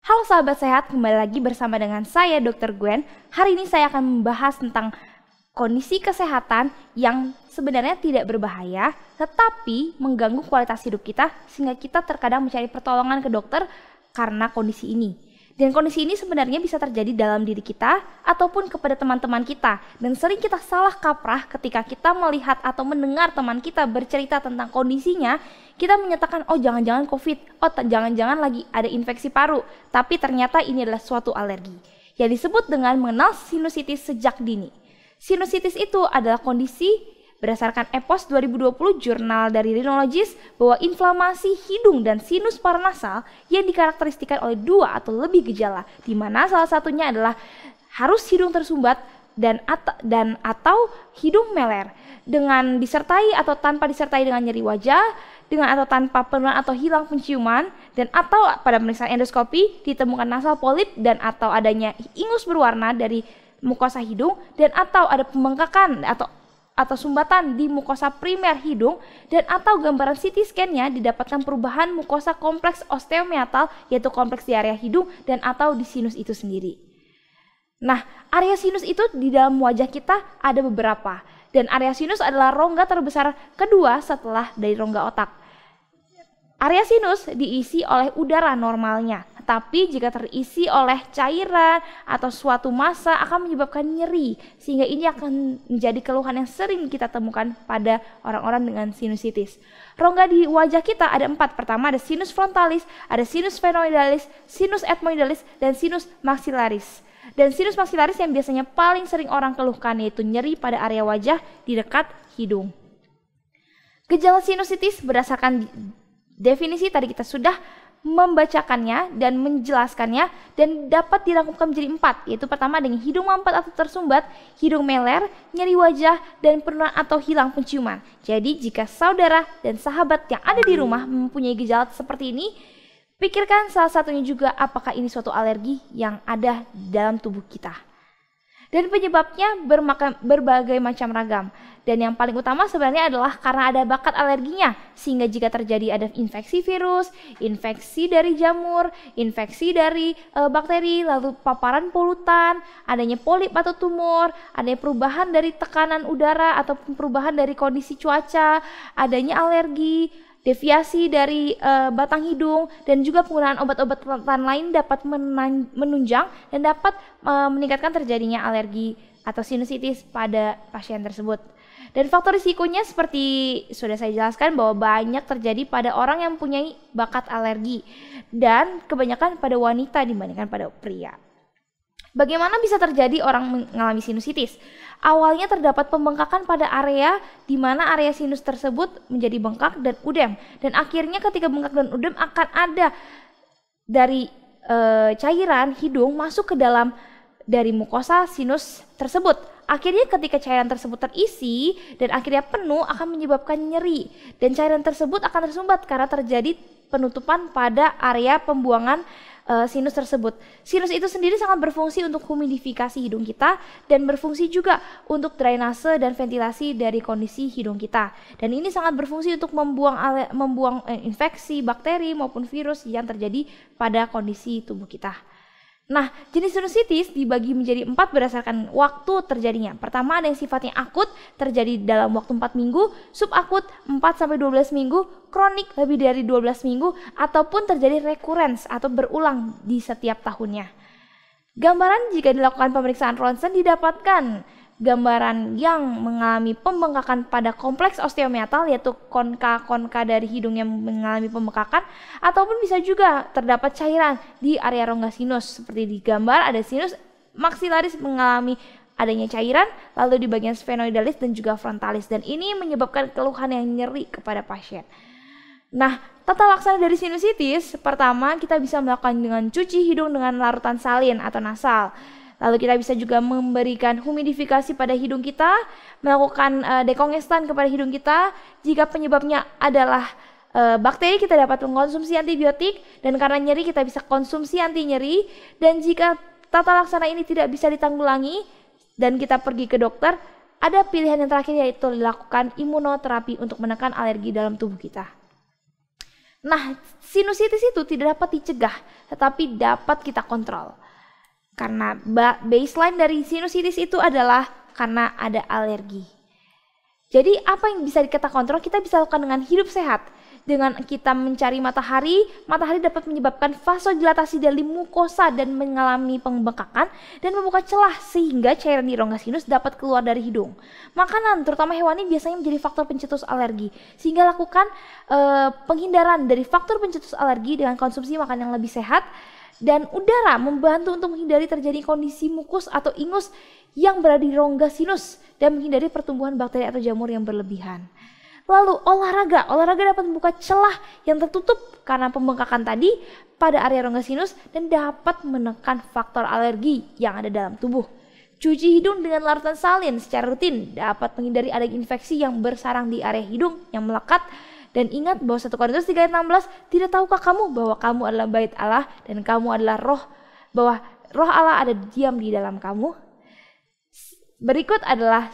Halo sahabat sehat, kembali lagi bersama dengan saya Dr. Gwen. Hari ini saya akan membahas tentang kondisi kesehatan yang sebenarnya tidak berbahaya, tetapi mengganggu kualitas hidup kita sehingga kita terkadang mencari pertolongan ke dokter karena kondisi ini. Dan kondisi ini sebenarnya bisa terjadi dalam diri kita ataupun kepada teman-teman kita. Dan sering kita salah kaprah ketika kita melihat atau mendengar teman kita bercerita tentang kondisinya, kita menyatakan, oh jangan-jangan COVID, oh jangan-jangan lagi ada infeksi paru. Tapi ternyata ini adalah suatu alergi yang disebut dengan mengenal sinusitis sejak dini. Sinusitis itu adalah kondisi berdasarkan EPOS 2020 jurnal dari Rhinologist bahwa inflamasi hidung dan sinus paranasal yang dikarakteristikan oleh dua atau lebih gejala, di mana salah satunya adalah harus hidung tersumbat dan atau hidung meler dengan disertai atau tanpa disertai dengan nyeri wajah, dengan atau tanpa penurunan atau hilang penciuman, dan atau pada pemeriksaan endoskopi ditemukan nasal polip dan atau adanya ingus berwarna dari mukosa hidung, dan atau ada pembengkakan atau sumbatan di mukosa primer hidung, dan atau gambaran CT scan-nya didapatkan perubahan mukosa kompleks osteomeatal yaitu kompleks di area hidung dan atau di sinus itu sendiri. Nah, area sinus itu di dalam wajah kita ada beberapa, dan area sinus adalah rongga terbesar kedua setelah dari rongga otak. Area sinus diisi oleh udara normalnya, tapi jika terisi oleh cairan atau suatu massa akan menyebabkan nyeri, sehingga ini akan menjadi keluhan yang sering kita temukan pada orang-orang dengan sinusitis. Rongga di wajah kita ada 4. Pertama ada sinus frontalis, ada sinus sphenoidalis, sinus ethmoidalis, dan sinus maxillaris. Dan sinus maxillaris yang biasanya paling sering orang keluhkan yaitu nyeri pada area wajah di dekat hidung. Gejala sinusitis berdasarkan definisi tadi kita sudah membacakannya dan menjelaskannya, dan dapat dirangkumkan menjadi 4, yaitu pertama dengan hidung mampet atau tersumbat, hidung meler, nyeri wajah, dan penurunan atau hilang penciuman. Jadi jika saudara dan sahabat yang ada di rumah mempunyai gejala seperti ini, pikirkan salah satunya juga apakah ini suatu alergi yang ada dalam tubuh kita. Dan penyebabnya berbagai macam ragam. Dan yang paling utama sebenarnya adalah karena ada bakat alerginya. Sehingga jika terjadi ada infeksi virus, infeksi dari jamur, infeksi dari bakteri, lalu paparan polutan, adanya polip atau tumor, adanya perubahan dari tekanan udara atau perubahan dari kondisi cuaca, adanya alergi, deviasi dari batang hidung, dan juga penggunaan obat-obatan lain dapat menunjang dan dapat meningkatkan terjadinya alergi atau sinusitis pada pasien tersebut. Dan faktor risikonya seperti sudah saya jelaskan bahwa banyak terjadi pada orang yang mempunyai bakat alergi dan kebanyakan pada wanita dibandingkan pada pria. Bagaimana bisa terjadi orang mengalami sinusitis? Awalnya terdapat pembengkakan pada area di mana area sinus tersebut menjadi bengkak dan udem, dan akhirnya ketika bengkak dan udem akan ada dari cairan hidung masuk ke dalam dari mukosa sinus tersebut. Akhirnya ketika cairan tersebut terisi dan akhirnya penuh akan menyebabkan nyeri, dan cairan tersebut akan tersumbat karena terjadi penutupan pada area pembuangan sinus tersebut. Sinus itu sendiri sangat berfungsi untuk humidifikasi hidung kita dan berfungsi juga untuk drainase dan ventilasi dari kondisi hidung kita. Dan ini sangat berfungsi untuk membuang infeksi, bakteri maupun virus yang terjadi pada kondisi tubuh kita. Nah, jenis sinusitis dibagi menjadi 4 berdasarkan waktu terjadinya. Pertama ada yang sifatnya akut, terjadi dalam waktu 4 minggu, subakut 4-12 minggu, kronik lebih dari 12 minggu, ataupun terjadi recurrence atau berulang di setiap tahunnya. Gambaran jika dilakukan pemeriksaan ronsen didapatkan gambaran yang mengalami pembengkakan pada kompleks osteomeatal, yaitu konka dari hidung yang mengalami pembengkakan, ataupun bisa juga terdapat cairan di area rongga sinus. Seperti di gambar ada sinus maxillaris mengalami adanya cairan, lalu di bagian sphenoidalis dan juga frontalis, dan ini menyebabkan keluhan yang nyeri kepada pasien. Nah, tata laksana dari sinusitis, pertama kita bisa melakukan dengan cuci hidung dengan larutan salin atau nasal. Lalu kita bisa juga memberikan humidifikasi pada hidung kita, melakukan dekongestan kepada hidung kita. Jika penyebabnya adalah bakteri, kita dapat mengkonsumsi antibiotik, dan karena nyeri kita bisa konsumsi anti nyeri. Dan jika tata laksana ini tidak bisa ditanggulangi dan kita pergi ke dokter, ada pilihan yang terakhir yaitu dilakukan imunoterapi untuk menekan alergi dalam tubuh kita. Nah, sinusitis itu tidak dapat dicegah, tetapi dapat kita kontrol. Karena baseline dari sinusitis itu adalah karena ada alergi. Jadi apa yang bisa kita kontrol, kita bisa lakukan dengan hidup sehat. Dengan kita mencari matahari dapat menyebabkan vasodilatasi dari mukosa dan mengalami pembengkakan dan membuka celah sehingga cairan di rongga sinus dapat keluar dari hidung. Makanan, terutama hewani, biasanya menjadi faktor pencetus alergi. Sehingga lakukan penghindaran dari faktor pencetus alergi dengan konsumsi makanan yang lebih sehat. Dan udara membantu untuk menghindari terjadi kondisi mukus atau ingus yang berada di rongga sinus dan menghindari pertumbuhan bakteri atau jamur yang berlebihan. Lalu olahraga dapat membuka celah yang tertutup karena pembengkakan tadi pada area rongga sinus dan dapat menekan faktor alergi yang ada dalam tubuh. Cuci hidung dengan larutan salin secara rutin dapat menghindari adanya infeksi yang bersarang di area hidung yang melekat. Dan ingat bahwa 1 Korintus 3:16, tidak tahukah kamu bahwa kamu adalah bait Allah dan kamu adalah roh, bahwa roh Allah ada diam di dalam kamu. Berikut adalah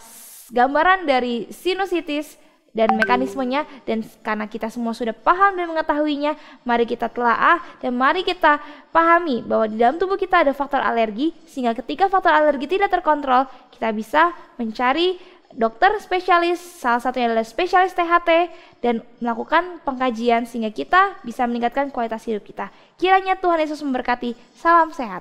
gambaran dari sinusitis dan mekanismenya, dan karena kita semua sudah paham dan mengetahuinya, mari kita telaah dan mari kita pahami bahwa di dalam tubuh kita ada faktor alergi, sehingga ketika faktor alergi tidak terkontrol, kita bisa mencari dokter spesialis, salah satunya adalah spesialis THT, dan melakukan pengkajian sehingga kita bisa meningkatkan kualitas hidup kita. Kiranya Tuhan Yesus memberkati. Salam sehat.